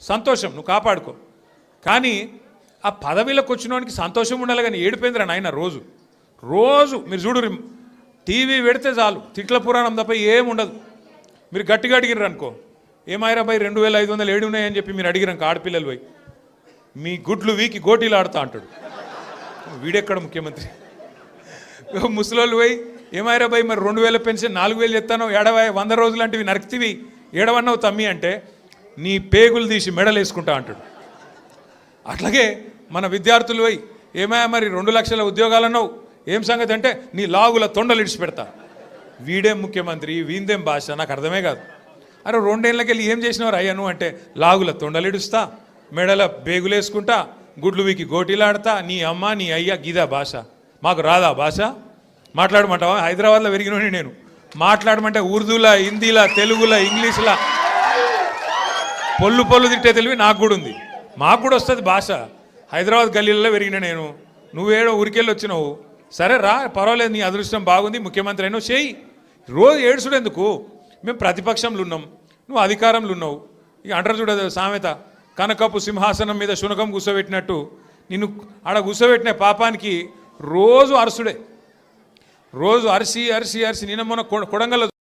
సంతోషం, నువ్వు కాపాడుకో. కానీ ఆ పదవిలోకి వచ్చినోనికి సంతోషం ఉండాలి, కానీ ఏడిపోయిందిరా నాయన. రోజు రోజు మీరు చూడు, టీవీ పెడితే చాలు తిట్ల పురాణం తప్ప ఏముండదు. మీరు గట్టిగా అడిగిర్రు అనుకో, ఏమాయిరా బై 2500 ఏడు ఉన్నాయని చెప్పి మీరు అడిగిరాక ఆడపిల్లలు పోయి మీ గుడ్లు వీకి గోటీలు ఆడుతా అంటాడు. వీడెక్కడ ముఖ్యమంత్రి? ముసలోళ్ళు పోయి ఏమాయిరా బై మరి 2000 పెన్షన్ 4000 ఎత్తానో 100 రోజులు అంటే నరికితివి ఏడవన్నావు తమ్మి అంటే నీ పేగులు తీసి మెడలు వేసుకుంటా అంటాడు. అట్లాగే మన విద్యార్థులు పోయి ఏమాయా మరి 2 లక్షల ఉద్యోగాలు అన్నావు, ఏం సంగతి అంటే నీ లాగుల తొండలు ఇడిచి పెడతా. వీడేం ముఖ్యమంత్రి, వీందేం భాష, నాకు అర్థమే కాదు. అరే 2 ఏళ్ళకి వెళ్ళి ఏం చేసినవారు అయ్యా నువ్వు అంటే లాగుల తొండలు ఇడుస్తా, మెడల బేగులేసుకుంటా, గుడ్లు వీకి గోటీలాడతా, నీ అమ్మ నీ అయ్యా గీదా భాష. మాకు రాదా భాష? మాట్లాడమంటావా? హైదరాబాద్లో పెరిగినోని నేను. మాట్లాడమంటే ఉర్దూలా, హిందీలా, తెలుగులా, ఇంగ్లీష్లా పొల్లు తిట్టే తెలివి నాకు కూడా ఉంది. మాకు కూడా వస్తుంది భాష. హైదరాబాద్ గల్లీలలో పెరిగిన నేను. నువ్వేడో ఊరికెళ్ళి వచ్చినావు, సరే రా పర్వాలేదు, నీ అదృష్టం బాగుంది, ముఖ్యమంత్రి అయినావు, చేయి. రోజు ఏడుచుడు ఎందుకు? మేము ప్రతిపక్షంలో ఉన్నాం, నువ్వు అధికారంలో ఉన్నావు. ఇక అంటారు చూడదు సామెత, కనకపు సింహాసనం మీద శునకం కూర్చోబెట్టినట్టు నిన్ను ఆడ కూర్చోబెట్టిన పాపానికి రోజు అరసుడే. రోజు అరిసి నిన్న మొన్న కొడంగల్లో